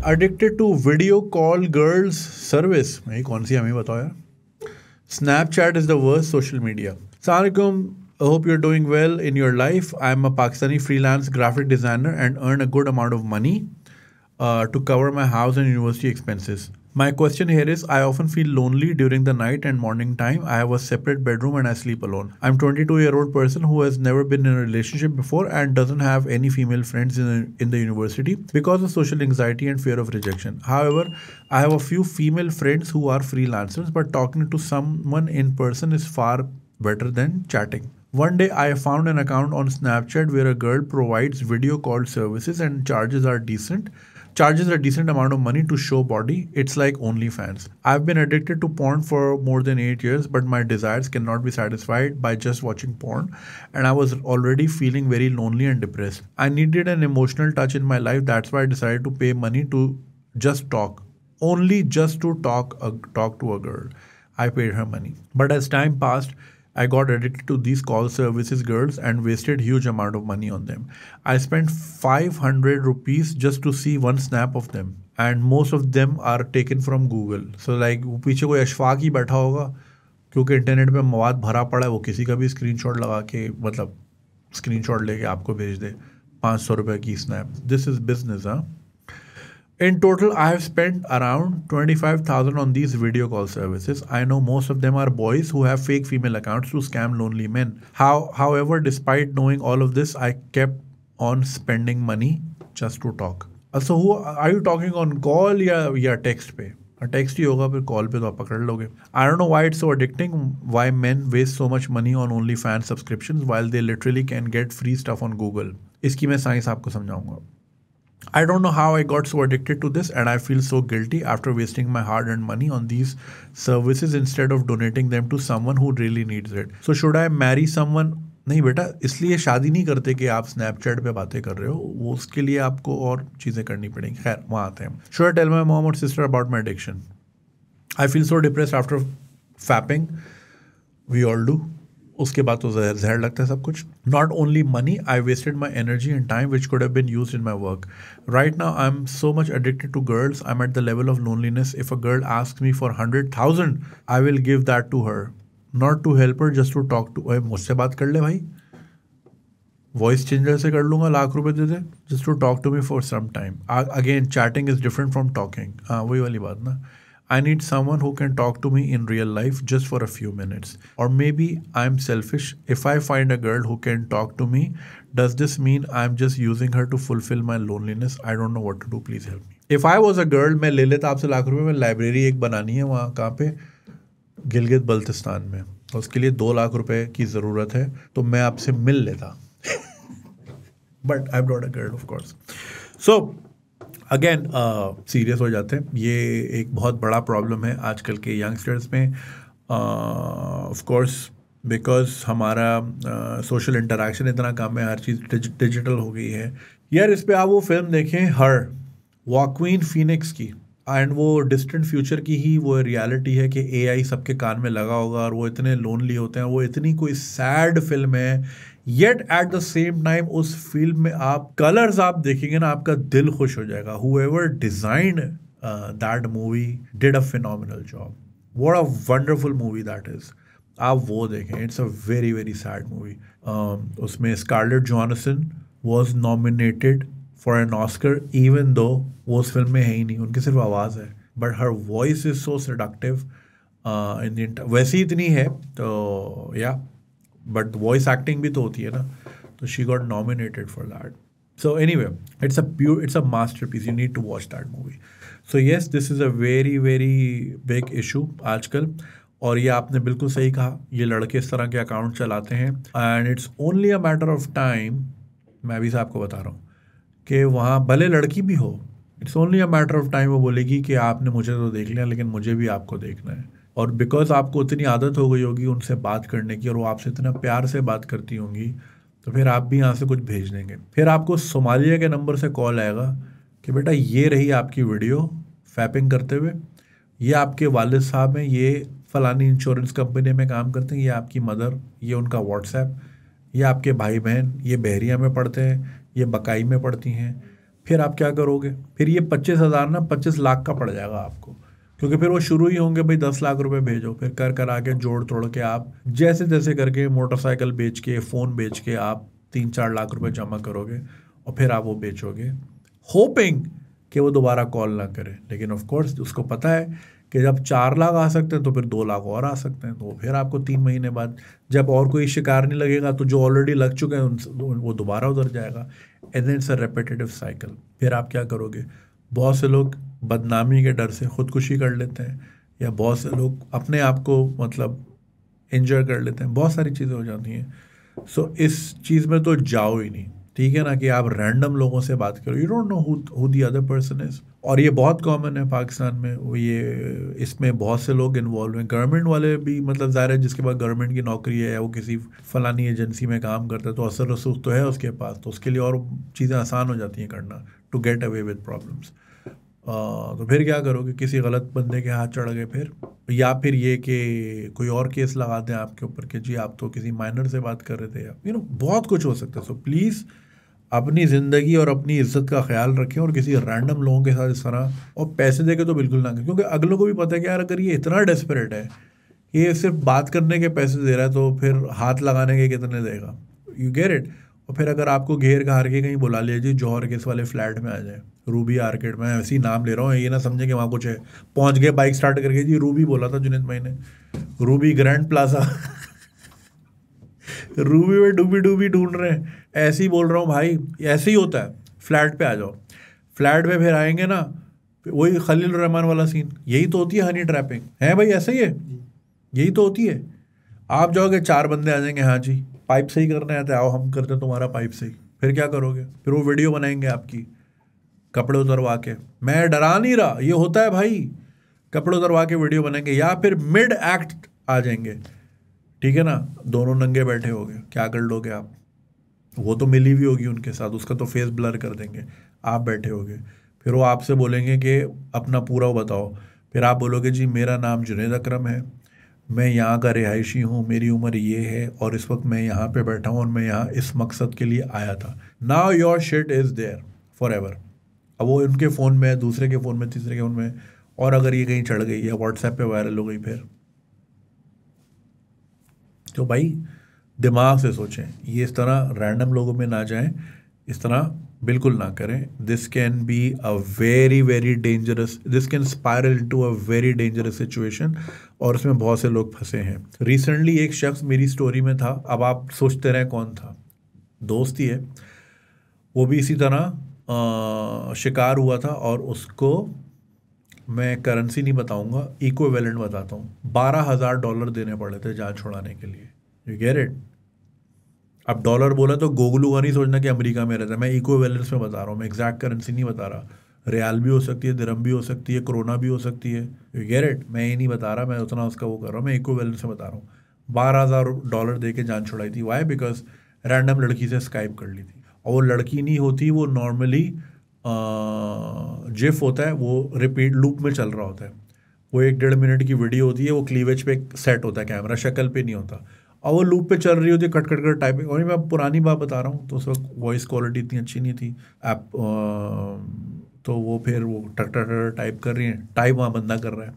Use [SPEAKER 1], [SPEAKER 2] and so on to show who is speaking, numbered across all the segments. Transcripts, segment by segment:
[SPEAKER 1] Addicted to video call girls service. ये कौन सी हमें बताओ यार. Snapchat is the worst social media. Assalamualaikum. I hope you're doing well in your life. I'm a Pakistani freelance graphic designer and earn a good amount of money to cover my house and university expenses. My question here is, I often feel lonely during the night and morning time. I have a separate bedroom and I sleep alone. I'm 22-year-old person who has never been in a relationship before and doesn't have any female friends in the university because of social anxiety and fear of rejection. However, I have a few female friends who are freelancers, but talking to someone in person is far better than chatting. One day I found an account on Snapchat where a girl provides video call services and charges a decent amount of money to show body. It's like OnlyFans. I've been addicted to porn for more than 8 years, but my desires cannot be satisfied by just watching porn, and I was already feeling very lonely and depressed. I needed an emotional touch in my life. That's why I decided to pay money to just talk. Only just to talk to a girl. I paid her money. But as time passed, I got addicted to these call services girls and wasted huge amount of money on them. I spent 500 rupees just to see one snap of them, and most of them are taken from Google. So like पीछे कोई अशफाक ही बैठा होगा क्योंकि internet पे मवाद भरा पड़ा है, वो किसी का भी स्क्रीनशॉट लगा के मतलब स्क्रीनशॉट लेके आपको भेज दे 500 रुपये की स्नैप. This is business. हाँ. In total, I have spent around 25,000 on these video call services. I know most of them are boys who have fake female accounts to scam lonely men. However, despite knowing all of this, I kept on spending money just to talk. So, who are you talking on call या text पे? Text ही होगा, फिर call पे तो आप पकड़ लोगे. I don't know why it's so addicting. Why men waste so much money on OnlyFans subscriptions while they literally can get free stuff on Google. इसकी मैं साइंस आपको समझाऊंगा. I don't know how I got so addicted to this, and I feel so guilty after wasting my hard-earned money on these services instead of donating them to someone who really needs it. So should I marry someone? नहीं बेटा, इसलिए शादी नहीं करते कि आप Snapchat पे बातें कर रहे हो, वो उसके लिए आपको और चीज़ें करनी पड़ेंगी. खैर वहाँ आते हैं. Should I tell my mom or sister about my addiction? I feel so depressed after fapping. We all do. उसके बाद तो जहर लगता है सब कुछ. Not only money, I wasted my energy and time which could have been used in my work. Right now, I'm so much addicted to girls. I'm at the level of loneliness. If a girl asks me for 100,000, I will give that to her. Not to help her, just to talk to. मुझसे बात कर ले भाई. Voice changer से कर लूँगा, लाख रुपए दे दे. Just to talk to me for some time. Again, chatting is different from talking. हाँ वही वाली बात ना. I need someone who can talk to me in real life just for a few minutes. Or maybe I'm selfish. If I find a girl who can talk to me, does this mean I'm just using her to fulfill my loneliness? I don't know what to do. Please help me. If I was a girl, मैं ले लेता आपसे लाख रुपए में. Library एक बनानी है वहाँ कहाँ पे, गिलगित बल्तिस्तान में. उसके लिए 2 लाख रुपए की ज़रूरत है, तो मैं आपसे मिल लेता. But I'm not a girl, of course. So again serious हो जाते हैं. ये एक बहुत बड़ा प्रॉब्लम है आजकल के यंगस्टर्स में. ऑफ कोर्स बिकॉज हमारा सोशल इंटरेक्शन इतना कम है, हर चीज़ डिजिटल हो गई है. यार इस पे आप वो फिल्म देखें, हर वॉक्वीन फीनिक्स की, एंड वो डिस्टेंट फ्यूचर की ही वो रियलिटी है कि AI सबके कान में लगा होगा और वो इतने लोनली होते हैं. वो इतनी कोई सैड फिल्म है, yet at the same time उस फिल्म में आप कलर्स आप देखेंगे ना, आपका दिल खुश हो जाएगा. Whoever designed that movie did a phenomenal job. What a wonderful movie that is. आप वो देखें. It's a very very sad movie. उसमें Scarlett Johansson was nominated for an Oscar even though वो उस फिल्म में है ही नहीं, उनकी सिर्फ आवाज़ है. But her voice is so seductive. वैसे ही इतनी है तो या बट वॉइस एक्टिंग भी तो होती है ना, तो she got nominated for that. So anyway, it's a masterpiece. You need to watch that movie. So yes, this is a very very big issue आजकल. और ये आपने बिल्कुल सही कहा, ये लड़के इस तरह के अकाउंट चलाते हैं and it's only a matter of time. मैं भी आपको बता रहा हूँ कि वहाँ भले लड़की भी हो, it's only a matter of time वो बोलेगी कि आपने मुझे तो देख लिया लेकिन मुझे भी आपको देखना है. और बिकॉज आपको इतनी आदत हो गई होगी उनसे बात करने की और वो आपसे इतना प्यार से बात करती होंगी, तो फिर आप भी यहाँ से कुछ भेज देंगे. फिर आपको सोमालिया के नंबर से कॉल आएगा कि बेटा ये रही आपकी वीडियो फैपिंग करते हुए, ये आपके वालिद साहब हैं, ये फ़लानी इंश्योरेंस कंपनी में काम करते हैं, ये आपकी मदर, ये उनका व्हाट्सएप, ये आपके भाई बहन, ये बहरिया में पढ़ते हैं, ये बकाई में पढ़ती हैं. फिर आप क्या करोगे? फिर ये 25,000 ना 25 लाख का पड़ जाएगा आपको, क्योंकि फिर वो शुरू ही होंगे भाई 10 लाख रुपए भेजो, फिर कर आके जोड़ तोड़ के आप जैसे तैसे करके मोटरसाइकिल बेच के, फ़ोन बेच के आप 3-4 लाख रुपए जमा करोगे और फिर आप वो बेचोगे, होपिंग कि वो दोबारा कॉल ना करे। लेकिन ऑफ कोर्स उसको पता है कि जब 4 लाख आ सकते हैं तो फिर 2 लाख और आ सकते हैं, तो फिर आपको 3 महीने बाद जब और कोई शिकार नहीं लगेगा तो जो ऑलरेडी लग चुके हैं वो दोबारा उधर जाएगा। And then it's a repetitive cycle. फिर आप क्या करोगे? बहुत से लोग बदनामी के डर से खुदकुशी कर लेते हैं, या बहुत से लोग अपने आप को मतलब इंजर कर लेते हैं, बहुत सारी चीज़ें हो जाती हैं। सो इस चीज़ में तो जाओ ही नहीं, ठीक है ना, कि आप रैंडम लोगों से बात करो, you don't know who the other person is. और ये बहुत कॉमन है पाकिस्तान में, वो ये इसमें बहुत से लोग इन्वॉल्व हैं, गवर्नमेंट वाले भी, मतलब ज़ाहिर है जिसके पास गवर्नमेंट की नौकरी है या वो किसी फलानी एजेंसी में काम करता है तो असर रसूख तो है उसके पास, तो उसके लिए और चीज़ें आसान हो जाती हैं करना, to get away with problems. तो फिर क्या करोगे? किसी गलत बंदे के हाथ चढ़ गए फिर, या फिर ये कि कोई और केस लगा दें आपके ऊपर कि जी आप तो किसी माइनर से बात कर रहे थे, या बहुत कुछ हो सकता है। सो प्लीज़ अपनी ज़िंदगी और अपनी इज्जत का ख्याल रखें, और किसी रैंडम लोगों के साथ इस तरह और पैसे दे के तो बिल्कुल ना करें, क्योंकि अगलों को भी पता है कि यार अगर ये इतना डेस्परेट है, ये सिर्फ बात करने के पैसे दे रहा है, तो फिर हाथ लगाने के कितने देगा? You get it. और फिर अगर आपको घेर घार के कहीं बुला लिया जी जौहर केस वाले फ्लैट में आ जाए, रूबी आर्केड में, ऐसे ही नाम ले रहा हूँ, ये ना समझे कि वहाँ कुछ है, पहुँच गए बाइक स्टार्ट करके, जी रूबी बोला था जुनेद भाई ने, रूबी ग्रैंड प्लाजा रूबी में डूबी डूबी ढूंढ रहे हैं, ऐसे ही बोल रहा हूँ भाई, ऐसे ही होता है। फ्लैट पे आ जाओ, फ्लैट पे फिर आएंगे ना, वही खलील रहमान वाला सीन, यही तो होती है हनी ट्रैपिंग, है भाई, ऐसे ही है, यही तो होती है। आप जाओगे 4 बंदे आ जाएंगे, हाँ जी पाइप सही करने आते, आओ हम करते तुम्हारा पाइप सही। फिर क्या करोगे? फिर वो वीडियो बनाएंगे आपकी कपड़े उतरवा के, मैं डरा नहीं रहा, ये होता है भाई, कपड़े उतरवा के वीडियो बनाएंगे, या फिर मिड एक्ट आ जाएंगे, ठीक है ना, दोनों नंगे बैठे हो गए, क्या कर लोगे आप? वो तो मिली हुई होगी उनके साथ, उसका तो फेस ब्लर कर देंगे, आप बैठे होगे, फिर वो आपसे बोलेंगे कि अपना पूरा बताओ, फिर आप बोलोगे जी मेरा नाम जुनैद अकरम है, मैं यहाँ का रिहायशी हूँ, मेरी उम्र ये है और इस वक्त मैं यहाँ पे बैठा हूँ और मैं यहाँ इस मकसद के लिए आया था। Now your shit is there forever. अब वो उनके फ़ोन में, दूसरे के फ़ोन में, तीसरे के फ़ोन में, और अगर ये कहीं चढ़ गई या व्हाट्सएप पे वायरल हो गई फिर, तो भाई दिमाग से सोचें, ये इस तरह रैंडम लोगों में ना जाएं, इस तरह बिल्कुल ना करें। This can be a very very dangerous, this can spiral into a very dangerous situation, और उसमें बहुत से लोग फंसे हैं। रिसेंटली एक शख्स मेरी स्टोरी में था, अब आप सोचते रहें कौन था, दोस्त ही है, वो भी इसी तरह शिकार हुआ था, और उसको मैं करेंसी नहीं बताऊंगा, इक्विवेलेंट बताता हूँ, $12,000 देने पड़े थे जान छुड़ाने के लिए। You get it? अब डॉलर बोला तो गोगलू का नहीं सोचना कि अमेरिका में रहता है, मैं इक्विवेलेंस में बता रहा हूँ, मैं एग्जैक्ट करेंसी नहीं बता रहा। रियाल भी हो सकती है, दिरहम भी हो सकती है, कोरोना भी हो सकती है, यू गेट इट? मैं ये नहीं बता रहा, मैं उतना उसका वो कर रहा हूँ, मैं इक्विवेलेंस में बता रहा हूँ। $12,000 दे के जान छुड़ाई थी। वाई? बिकॉज रैंडम लड़की से स्काइप कर ली थी, और वो लड़की नहीं होती, वो नॉर्मली जिफ होता है, वो रिपीट लूप में चल रहा होता है, वो 1-1.5 मिनट की वीडियो होती है, वो क्लीवेज पे सेट होता है कैमरा, शक्ल पे नहीं होता, और वो लूप पे चल रही होती है, कट कट कर टाइपिंग। और मैं पुरानी बात बता रहा हूँ, तो उस वक्त वॉइस क्वालिटी इतनी अच्छी नहीं थी ऐप, तो वो फिर वो टक टक टक टाइप कर रही है, टाइप वहाँ बंदा कर रहा है,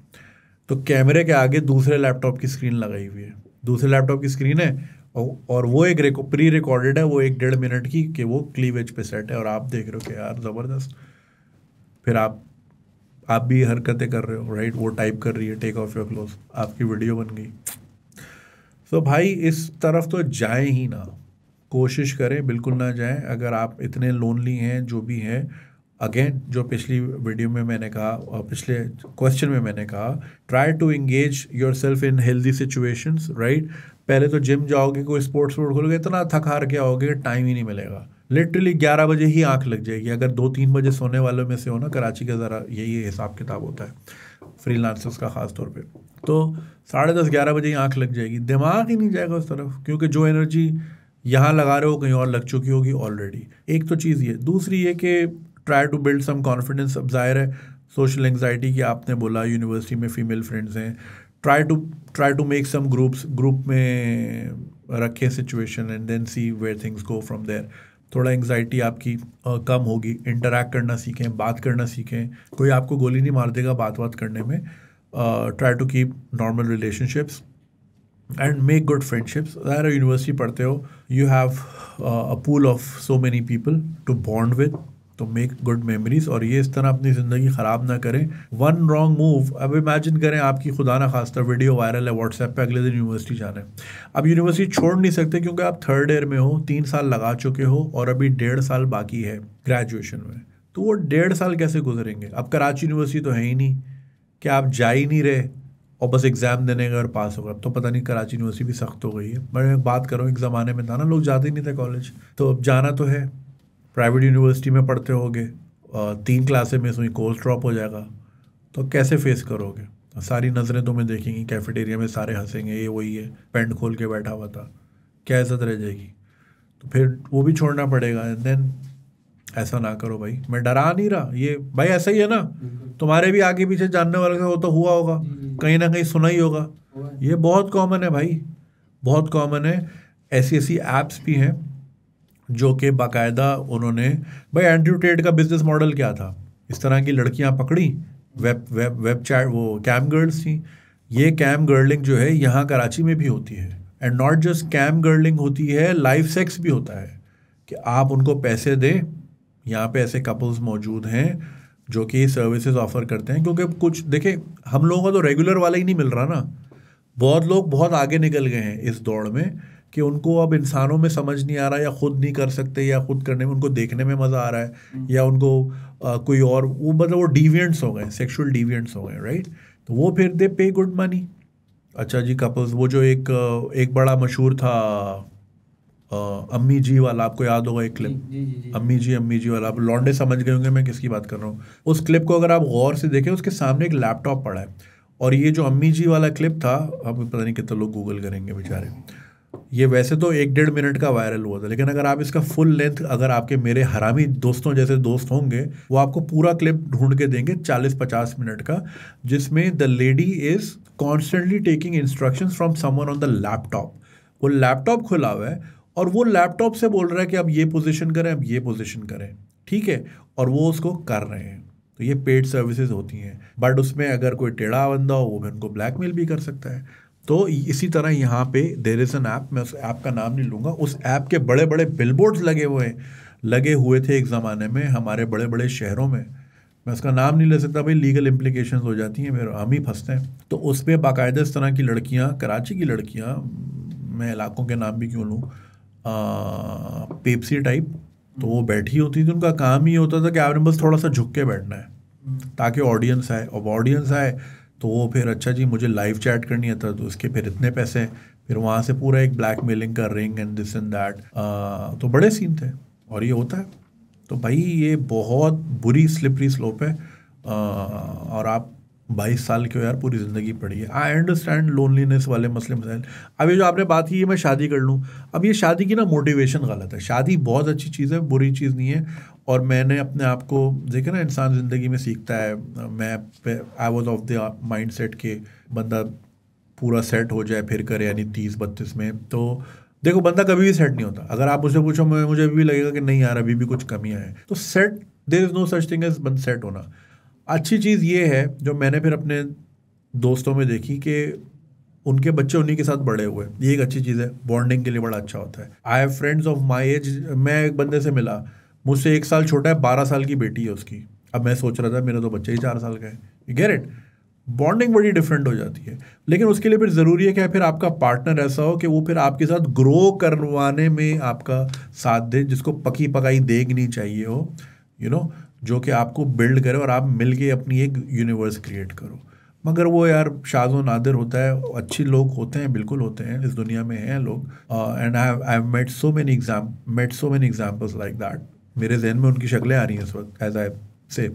[SPEAKER 1] तो कैमरे के आगे दूसरे लैपटॉप की स्क्रीन लगाई हुई है, दूसरे लैपटॉप की स्क्रीन है, और वो एक प्री रिकॉर्डेड है, वो 1-1.5 मिनट की, कि वो क्लीवेज पे सेट है, और आप देख रहे हो कि यार ज़बरदस्त। फिर आप भी हरकतें कर रहे हो, राइट, वो टाइप कर रही है, टेक ऑफ योर क्लोथ, आपकी वीडियो बन गई। तो भाई इस तरफ तो जाएं ही ना, कोशिश करें बिल्कुल ना जाएं। अगर आप इतने लोनली हैं, जो भी हैं, अगेन जो पिछली वीडियो में मैंने कहा और पिछले क्वेश्चन में मैंने कहा, try to engage yourself in healthy situations, right. पहले तो जिम जाओगे, कोई स्पोर्ट्स खोलोगे, इतना थक हार के आओगे, टाइम ही नहीं मिलेगा, लिटरली 11 बजे ही आंख लग जाएगी। अगर 2-3 बजे सोने वालों में से हो ना, कराची का ज़रा यही हिसाब किताब होता है फ्रीलांसर्स का ख़ास तौर पे, तो 10:30-11 बजे ही आंख लग जाएगी, दिमाग ही नहीं जाएगा उस तरफ, क्योंकि जो एनर्जी यहाँ लगा रहे हो कहीं और लग चुकी होगी ऑलरेडी। एक तो चीज़ ये, दूसरी ये कि try to build some confidence. अब जाहिर है सोशल एंग्जाइटी की आपने बोला, यूनिवर्सिटी में फ़ीमेल फ्रेंड्स हैं, try to make some group में रखें situation, and then see where things go from there. थोड़ा एंग्जाइटी आपकी कम होगी, इंटरैक्ट करना सीखें, बात करना सीखें, कोई आपको गोली नहीं मार देगा बात करने में। Try to keep normal relationships and make good friendships. अगर यूनिवर्सिटी पढ़ते हो, you have a pool of so many people to bond with, तो मेक गुड मेमोरीज, और ये इस तरह अपनी ज़िंदगी ख़राब ना करें। वन रॉन्ग मूव, अब इमेजिन करें आपकी खुदा ना खास्ता वीडियो वायरल है व्हाट्सएप पे, अगले दिन यूनिवर्सिटी जाना है। अब यूनिवर्सिटी छोड़ नहीं सकते क्योंकि आप थर्ड ईयर में हो, 3 साल लगा चुके हो और अभी 1.5 साल बाकी है ग्रेजुएशन में, तो वो 1.5 साल कैसे गुजरेंगे? अब कराची यूनिवर्सिटी तो है ही नहीं कि आप जा ही नहीं रहे और बस एग्ज़ाम देने गए और पास हो गए। अब तो पता नहीं कराची यूनिवर्सिटी भी सख्त हो गई है, मैं बात कर रहा हूँ एक ज़माने में था ना, लोग जाते ही नहीं थे कॉलेज, तो अब जाना तो है। प्राइवेट यूनिवर्सिटी में पढ़ते होगे, 3 क्लासें मिस हुई, कोर्स ड्रॉप हो जाएगा, तो कैसे फेस करोगे? सारी नज़रें तुम्हें देखेंगी, कैफेटेरिया में सारे हंसेंगे, ये वही है पेंट खोल के बैठा हुआ था, क्या इज्जत रह जाएगी? तो फिर वो भी छोड़ना पड़ेगा। एंड देन ऐसा ना करो भाई, मैं डरा नहीं रहा, ये भाई ऐसा ही है ना, तुम्हारे भी आगे पीछे जानने वाले का तो हुआ होगा, कहीं ना कहीं सुना ही होगा, ये बहुत कॉमन है भाई, बहुत कॉमन है। ऐसी ऐसी ऐप्स भी हैं जो कि बाकायदा उन्होंने, भाई एंड्रयू टेट का बिजनेस मॉडल क्या था? इस तरह की लड़कियां पकड़ी, वेब चैट, वो कैम गर्ल्स थी। ये कैम गर्लिंग जो है यहाँ कराची में भी होती है, and not just cam girling होती है, लाइव सेक्स भी होता है कि आप उनको पैसे दें। यहाँ पे ऐसे कपल्स मौजूद हैं जो कि सर्विसेज ऑफर करते हैं, क्योंकि कुछ देखें, हम लोगों को तो रेगुलर वाला ही नहीं मिल रहा ना, बहुत लोग बहुत आगे निकल गए हैं इस दौड़ में कि उनको अब इंसानों में समझ नहीं आ रहा, या खुद नहीं कर सकते, या खुद करने में उनको देखने में मज़ा आ रहा है, या उनको कोई और, वो मतलब वो डिविएंट्स हो गए, सेक्सुअल डिविएंट्स हो गए, राइट? तो वो फिर दे पे गुड मनी। अच्छा जी, कपल्स, वो जो एक बड़ा मशहूर था अम्मी जी वाला, आपको याद होगा एक क्लिप, अम्मी जी वाला, आप लौंडे समझ गए होंगे मैं किसकी बात कर रहा हूँ। उस क्लिप को अगर आप गौर से देखें, उसके सामने एक लैपटॉप पड़ा है, और ये जो अम्मी जी वाला क्लिप था, अब पता नहीं कितने लोग गूगल करेंगे बेचारे, ये वैसे तो 1-1.5 मिनट का वायरल हुआ था, लेकिन अगर आप इसका फुल लेंथ, अगर आपके मेरे हरामी दोस्तों जैसे दोस्त होंगे, वो आपको पूरा क्लिप ढूंढ के देंगे 40-50 मिनट का, जिसमें the lady is constantly taking instructions from someone on the laptop. वो लैपटॉप खुला हुआ है और वो लैपटॉप से बोल रहा है कि अब ये पोजीशन करें, अब ये पोजीशन करें, ठीक है, और वो उसको कर रहे हैं। तो ये पेड सर्विसेज होती हैं, बट उसमें अगर कोई टेढ़ा बंदा हो, वो भी उनको ब्लैकमेल भी कर सकता है। तो इसी तरह यहाँ पे देयर इज़ एन ऐप, मैं उस ऐप का नाम नहीं लूँगा, उस ऐप के बड़े बड़े बिलबोर्ड्स लगे हुए थे एक ज़माने में हमारे बड़े बड़े शहरों में। मैं उसका नाम नहीं ले सकता भाई, लीगल इम्प्लीकेशंस हो जाती हैं, फिर हम ही फंसते हैं। तो उस पर बाकायदा इस तरह की लड़कियाँ, कराची की लड़कियाँ, मैं इलाकों के नाम भी क्यों लूँ, पेप्सी टाइप, तो वो बैठी होती थी, उनका काम ही होता था कि आपने बस थोड़ा सा झुक के बैठना है ताकि ऑडियंस आए, और ऑडियंस आए तो वो फिर अच्छा जी मुझे लाइव चैट करनी है, तो उसके फिर इतने पैसे, फिर वहाँ से पूरा एक ब्लैकमेलिंग का ring and this and that, तो बड़े सीन थे, और ये होता है। तो भाई ये बहुत बुरी स्लिपरी स्लोप है, और आप 22 साल के हो यार, पूरी ज़िंदगी पड़ी है। आई अंडरस्टैंड लोनलीनेस वाले मसले मसाइल। अब ये जो आपने बात की है मैं शादी कर लूँ, अब ये शादी की ना मोटिवेशन गलत है। शादी बहुत अच्छी चीज़ है, बुरी चीज़ नहीं है। और मैंने अपने आप को देखे ना, इंसान ज़िंदगी में सीखता है। मैं I was of the mind set के बंदा पूरा सेट हो जाए फिर करे, यानी 30-32 में। तो देखो बंदा कभी भी सेट नहीं होता। अगर आप मुझसे पूछो, मुझे अभी भी लगेगा कि नहीं यार अभी भी कुछ कमियां हैं, तो set, there is no such thing as बंद सेट होना। अच्छी चीज़ ये है जो मैंने फिर अपने दोस्तों में देखी कि उनके बच्चे उन्हीं के साथ बड़े हुए, ये एक अच्छी चीज़ है, बॉन्डिंग के लिए बड़ा अच्छा होता है। I have friends of my age, मैं एक बंदे से मिला, मुझसे 1 साल छोटा है, 12 साल की बेटी है उसकी। अब मैं सोच रहा था मेरा तो बच्चा ही 4 साल का है, यू गेट इट। बॉन्डिंग बड़ी डिफरेंट हो जाती है, लेकिन उसके लिए फिर ज़रूरी है कि फिर आपका पार्टनर ऐसा हो कि वो फिर आपके साथ ग्रो करवाने में आपका साथ दे, जिसको पकी पकाई देग नहीं चाहिए हो, यू नो, जो कि आपको बिल्ड करे और आप मिल के अपनी एक यूनिवर्स क्रिएट करो। मगर वो यार शाज़ो नादिर होता है। अच्छे लोग होते हैं, बिल्कुल होते हैं, इस दुनिया में हैं लोग, and I have met so many examples like that. मेरे जहन में उनकी शक्लें आ रही हैं इस वक्त, एज आई से।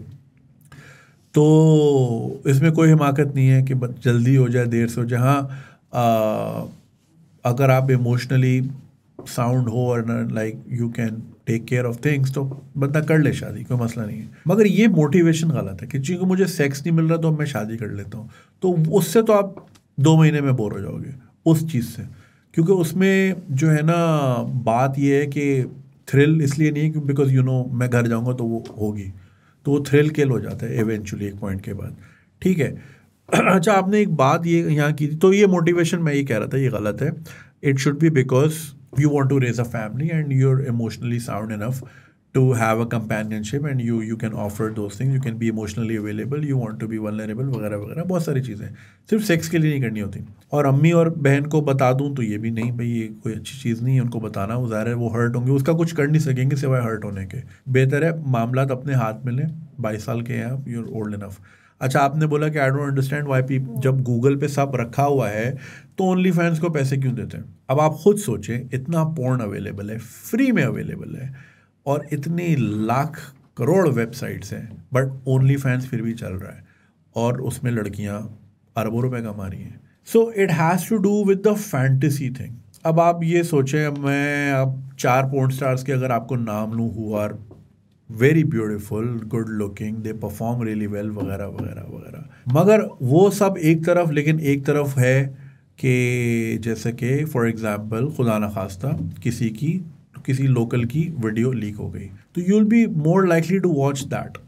[SPEAKER 1] तो इसमें कोई हिमाकत नहीं है कि जल्दी हो जाए देर से हो जाए। हाँ, अगर आप इमोशनली साउंड हो और like you can take care of things, तो बंदा कर ले शादी, कोई मसला नहीं है। मगर ये मोटिवेशन गलत है कि चूँकि मुझे सेक्स नहीं मिल रहा तो मैं शादी कर लेता हूँ, तो उससे तो आप 2 महीने में बोर हो जाओगे उस चीज़ से। क्योंकि उसमें जो है ना, बात ये है कि थ्रिल इसलिए नहीं है कि बिकॉज मैं घर जाऊँगा तो वो होगी, तो वो थ्रिल किल हो जाता है इवेंचुअली एक पॉइंट के बाद, ठीक है। अच्छा, आपने एक बात ये यहाँ की थी, तो ये मोटिवेशन मैं ये कह रहा था ये गलत है. It should be because you want to raise a family and you're emotionally sound enough to have a companionship and you can offer those things. You can be emotionally available, you want to be vulnerable वगैरह वगैरह, बहुत सारी चीज़ें सिर्फ sex के लिए नहीं करनी होती. और अम्मी और बहन को बता दूं तो ये भी नहीं भाई, ये कोई अच्छी चीज़ नहीं है उनको बताना, वो ज़ाहिर है वो हर्ट होंगे, उसका कुछ कर नहीं सकेंगे सिवाय हर्ट होने के. बेहतर है मामला अपने हाथ में लें. 22 साल के हैं आप, यूर ओल्ड इनफ. अच्छा, आपने बोला कि I don't understand why people, जब गूगल पे सब रखा हुआ है तो ओनली फैंस को पैसे क्यों देते हैं. अब आप खुद सोचें, इतना पोर्न अवेलेबल है, फ्री में अवेलेबल है, और इतनी लाख करोड़ वेबसाइट्स हैं, बट ओनली फैंस फिर भी चल रहा है और उसमें लड़कियां अरबों रुपए कमा रही हैं. So it has to do with the fantasy thing. अब आप ये सोचें, मैं अब 4 पोर्न स्टार्स के अगर आपको नाम लूँ who are very beautiful, good looking, they perform really well वगैरह वगैरह वगैरह, मगर वो सब एक तरफ, लेकिन एक तरफ है कि जैसे कि फॉर एग्जांपल खुदा न खास्ता किसी लोकल की वीडियो लीक हो गई, तो you will be more likely to watch that.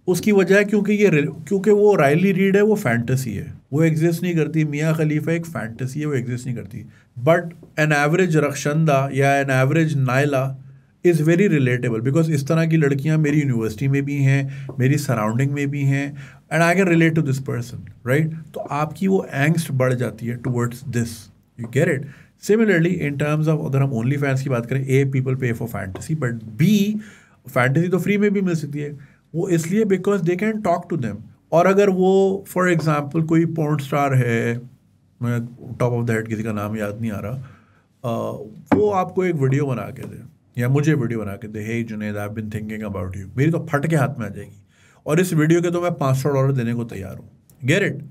[SPEAKER 1] उसकी वजह है क्योंकि वो रायली रीड है, वो फैंटेसी है, वो एग्जिस्ट नहीं करती. मियाँ खलीफा एक फैंटेसी है, वो एग्जिस्ट नहीं करती. बट एन एवरेज रक्षंदा या an average Naila is very relatable, because इस तरह की लड़कियां मेरी यूनिवर्सिटी में भी हैं, मेरी सराउंडिंग में भी हैं, and I can relate to this person, right. तो आपकी वो एंग्स्ट बढ़ जाती है towards this, you get it. Similarly in terms of, अगर हम ओनली फैंस की बात करें, a people pay for fantasy, but be fantasy तो फ्री में भी मिल सकती है. वो इसलिए because they can talk to them. और अगर वो फॉर एग्जाम्पल कोई पोर्न स्टार है, मैं टॉप ऑफ द हेड किसी का नाम याद नहीं आ रहा, वो आपको एक वीडियो बना के दे या मुझे वीडियो बना के दे, hey Junaid I have been thinking about you, मेरी तो फट के हाथ में आ जाएगी, और इस वीडियो के तो मैं $500 देने को तैयार हूँ. गेट इट,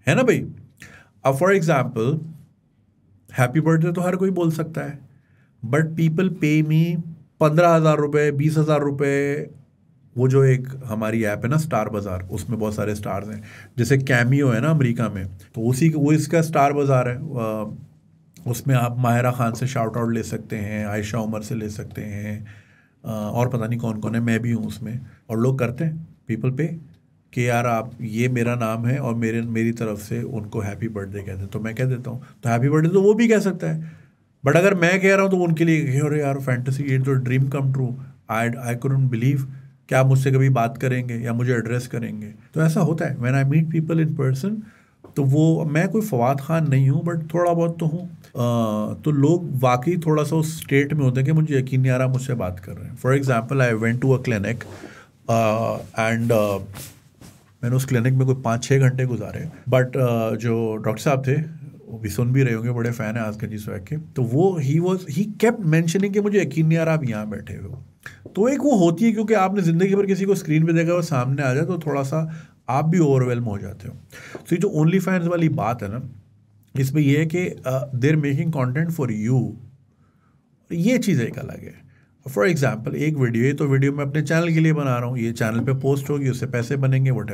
[SPEAKER 1] है ना भाई. अब फॉर एग्जाम्पल हैप्पी बर्थडे तो हर कोई बोल सकता है, बट पीपल पे मी 15,000 रुपये, 20,000 रुपये. वो जो एक हमारी ऐप है ना स्टार बाज़ार, उसमें बहुत सारे स्टार्स हैं, जैसे कैमियो है ना अमेरिका में, तो वो इसका स्टार बाज़ार है. उसमें आप माहिरा खान से शाउट आउट ले सकते हैं, आयशा उमर से ले सकते हैं, और पता नहीं कौन कौन है, मैं भी हूँ उसमें. और लोग करते हैं, पीपल पे कि यार आप, ये मेरा नाम है और मेरी तरफ से उनको हैप्पी बर्थडे कहते हैं, तो मैं कह देता हूँ, तो हैप्पी बर्थडे तो वो भी कह सकता है. बट अगर मैं कह रहा हूँ तो उनके लिए अरे यार फैंटेसी, ये तो dream come true, I couldn't believe, क्या आप मुझसे कभी बात करेंगे या मुझे एड्रेस करेंगे. तो ऐसा होता है when I meet people in person. तो वो, मैं कोई फवाद खान नहीं हूँ, बट थोड़ा बहुत तो हूँ. तो लोग वाकई थोड़ा सा उस स्टेट में होते हैं कि मुझे यकीन नहीं आ रहा मुझसे बात कर रहे हैं. For example I went to a clinic and मैंने उस क्लिनिक में कोई 5-6 घंटे गुजारे. बट जो डॉक्टर साहब थे, वो भी सुन भी रहे होंगे, बड़े फ़ैन हैं आजकल जी स्वैग के, तो वो ही केप्ट मेंशनिंग कि मुझे यकीन नहीं आ रहा आप यहाँ बैठे हो. तो एक वो होती है, क्योंकि आपने ज़िंदगी भर किसी को स्क्रीन पे देखा, वो सामने आ जाए तो थोड़ा सा आप भी ओवरवेलम हो जाते हो. तो ये जो ओनली फैंस वाली बात है ना, इसमें यह है कि देर मेकिंग कंटेंट फॉर यू, ये चीज़ एक अलग है. फॉर एग्जांपल एक वीडियो है, तो वीडियो मैं अपने चैनल के लिए बना रहा हूँ, ये चैनल पे पोस्ट होगी, उससे पैसे बनेंगे, वट।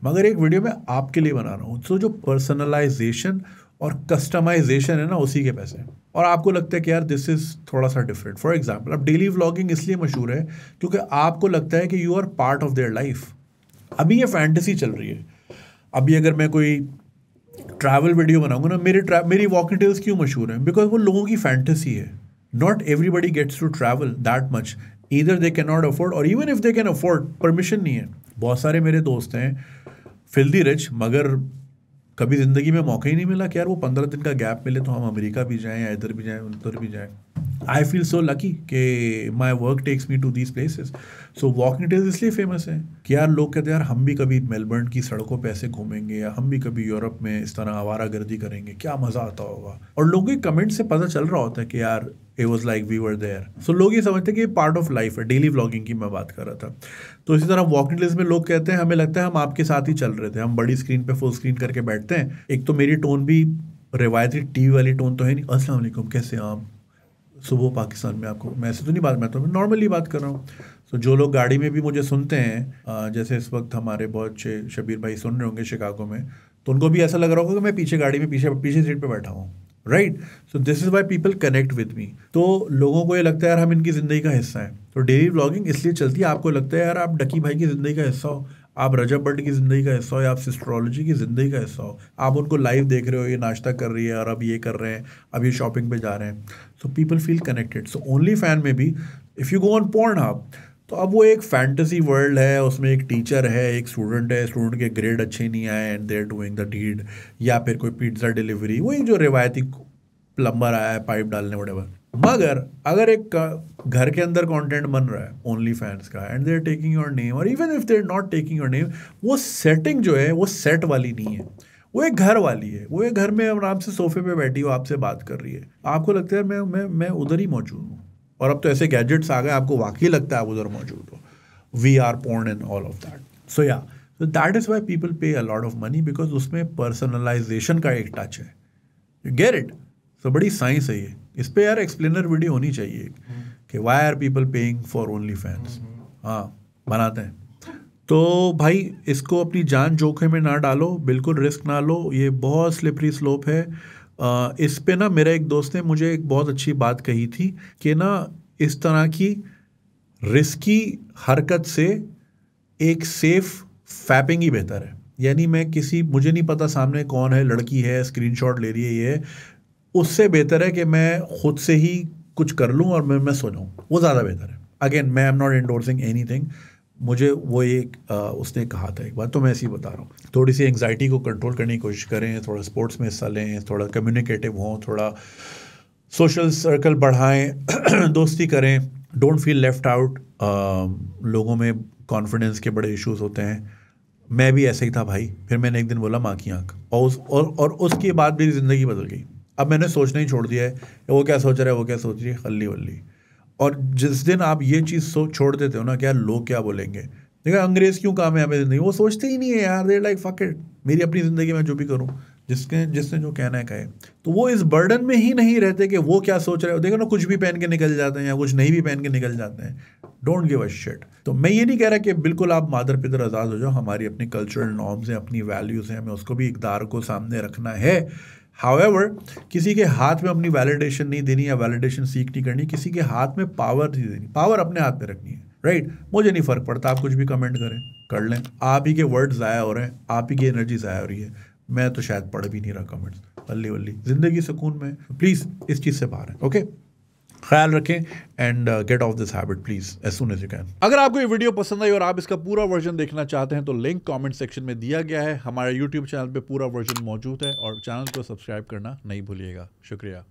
[SPEAKER 1] मगर एक वीडियो मैं आपके लिए बना रहा हूँ, तो जो पर्सनलाइजेशन और कस्टमाइजेशन है ना, उसी के पैसे. और आपको लगता है कि यार दिस इज़ थोड़ा सा डिफरेंट. फॉर एग्जांपल अब डेली व्लॉगिंग इसलिए मशहूर है क्योंकि आपको लगता है कि you are part of their life. अभी ये फैंटेसी चल रही है. अभी अगर मैं कोई ट्रैवल वीडियो बनाऊंगा ना, मेरी वॉकिंग टेल्स क्यों मशहूर हैं? बिकॉज वो लोगों की फैंटेसी है. Not everybody gets to travel that much, either they can not afford, और even if they can afford, permission नहीं है. बहुत सारे मेरे दोस्त हैं फिल्दी रिच, मगर कभी ज़िंदगी में मौका ही नहीं मिला कि यार वो 15 दिन का गैप मिले तो हम अमेरिका भी जाएं या इधर भी जाएं उधर भी जाएं. आई फील सो लकी कि my work takes me to these places. So walking tales इसलिए फेमस है कि यार लोग कहते हैं यार हम भी कभी मेलबर्न की सड़कों पे ऐसे घूमेंगे, या हम भी कभी यूरोप में इस तरह आवारागर्दी करेंगे, क्या मज़ा आता होगा. और लोगों के कमेंट से पता चल रहा होता है कि यार it was like we were there. So लोग ये समझते हैं कि ये पार्ट ऑफ लाइफ है. डेली व्लॉगिंग की मैं बात कर रहा था. तो इसी तरह वॉकिंग टेल्स में लोग कहते हैं हमें लगता है हम आपके साथ ही चल रहे थे, हम बड़ी स्क्रीन पे फुल स्क्रीन करके बैठते हैं. एक तो मेरी टोन भी रिवायती टीवी वाली टोन तो है नहीं, अस्सलाम वालेकुम कैसे आप, सुबह पाकिस्तान में, आपको मैं ऐसे तो नहीं बात, मैं तो नॉर्मली बात कर रहा हूँ. तो जो लोग गाड़ी में भी मुझे सुनते हैं, जैसे इस वक्त हमारे बहुत शबीर भाई सुन रहे होंगे शिकागो में, तो उनको भी ऐसा लग रहा होगा कि मैं पीछे गाड़ी में पीछे सीट पे बैठा हूँ. Right? So this is why people connect with me. तो लोगों को ये लगता है यार हम इनकी ज़िंदगी का हिस्सा है. तो डेली व्लॉगिंग इसलिए चलती है, आपको लगता है यार आप डकी भाई की ज़िंदगी का हिस्सा हो, आप रजब भट्ट की ज़िंदगी का हिस्सा हो, या आप सिस्ट्रोलॉजी की ज़िंदगी का हिस्सा हो. आप उनको लाइव देख रहे हो, ये नाश्ता कर रही है और अब ये कर रहे हैं, अब ये शॉपिंग पे जा रहे हैं. So people feel connected. So only fan में भी इफ़ यू गो ऑन पोर्नहब, तो अब वो एक फैंटेसी वर्ल्ड है, उसमें एक टीचर है, एक स्टूडेंट है, स्टूडेंट के ग्रेड अच्छे नहीं आए and they are doing the deed, या फिर कोई पिज्ज़ा डिलीवरी, वही जो रिवायती प्लम्बर आया है पाइप डालने वडेवर. मगर अगर एक घर के अंदर कंटेंट बन रहा है ओनली फैंस का and they are taking your name, और even if they are not taking your name, वो सेटिंग जो है वो सेट वाली नहीं है, वो एक घर वाली है. वो एक घर में आराम से सोफे पे बैठी हो, आपसे बात कर रही है, आपको लगता है मैं उधर ही मौजूद हूँ. और अब तो ऐसे गैजेट्स आ गए, आपको वाकई लगता है आप उधर मौजूद हो. We are porn and all of that. So yeah, so that is why people pay a lot of money, because उसमें पर्सनलाइजेशन का एक टच है. You get it? So बड़ी साइंस है ये. इस पे यार एक्सप्लेनर वीडियो होनी चाहिए कि why are people paying for only fans. हाँ, बनाते हैं. तो भाई इसको अपनी जान जोखिम में ना डालो, बिल्कुल रिस्क ना लो, ये बहुत स्लिपरी स्लोप है. इस पे ना मेरा एक दोस्त ने मुझे एक बहुत अच्छी बात कही थी कि ना इस तरह की रिस्की हरकत से एक सेफ फैपिंग ही बेहतर है. यानी मुझे नहीं पता सामने कौन है, लड़की है, स्क्रीनशॉट ले रही है, ये उससे बेहतर है कि मैं खुद से ही कुछ कर लूँ और मैं सो जाऊँ, वो ज़्यादा बेहतर है. अगेन मैं एम नॉट एंडोर्सिंग एनीथिंग, मुझे वो एक उसने कहा था एक बार, तो मैं ऐसे ही बता रहा हूँ. थोड़ी सी एंग्जाइटी को कंट्रोल करने की कोशिश करें, थोड़ा स्पोर्ट्स में हिस्सा लें, थोड़ा कम्युनिकेटिव हों, थोड़ा सोशल सर्कल बढ़ाएं, दोस्ती करें, डोंट फील लेफ्ट आउट. लोगों में कॉन्फिडेंस के बड़े इश्यूज होते हैं. मैं भी ऐसे ही था भाई. फिर मैंने एक दिन बोला माँ की आँख, और उसके बाद मेरी ज़िंदगी बदल गई. अब मैंने सोचना ही छोड़ दिया है वो क्या सोच रहा है, वो क्या सोच रही है, हल्ली वल्ली. और जिस दिन आप ये चीज़ छोड़ देते हो ना, क्या लोग क्या बोलेंगे, देखा अंग्रेज़ क्यों कामयाब है ज़िंदगी, वो सोचते ही नहीं है यार. दे लाइक फक इट, मेरी अपनी ज़िंदगी में जो भी करूँ, जिसने जो कहना है कहे. तो वो इस बर्डन में ही नहीं रहते कि वो क्या सोच रहे हो. देखो ना, कुछ भी पहन के निकल जाते हैं या कुछ नहीं भी पहन के निकल जाते हैं. Don't give a shit. तो मैं ये नहीं कह रहा कि बिल्कुल आप मादर पितर आज़ाद हो जाओ. हमारी अपनी कल्चरल नॉर्म्स हैं, अपनी वैल्यूज़ हैं, हमें उसको भी इक़दार को सामने रखना है. हाउएवर, किसी के हाथ में अपनी वैलिडेशन नहीं देनी या वैलिडेशन सीख नहीं करनी, किसी के हाथ में पावर नहीं देनी. पावर अपने हाथ में रखनी है, राइट? मुझे नहीं फ़र्क पड़ता, आप कुछ भी कमेंट करें, कर लें. आप ही के वर्ड ज़ाया हो रहे हैं, आप ही की एनर्जी ज़ाया हो रही है. मैं तो शायद पढ़ भी नहीं रहा कमेंट्स. वल्ली वल्ली ज़िंदगी सुकून में. प्लीज़ इस चीज़ से बाहर है. ओके, ख्याल रखें and get off this habit please as soon as you can. अगर आपको ये वीडियो पसंद आई और आप इसका पूरा वर्जन देखना चाहते हैं तो लिंक कमेंट सेक्शन में दिया गया है. हमारे यूट्यूब चैनल पे पूरा वर्जन मौजूद है और चैनल को सब्सक्राइब करना नहीं भूलिएगा. शुक्रिया.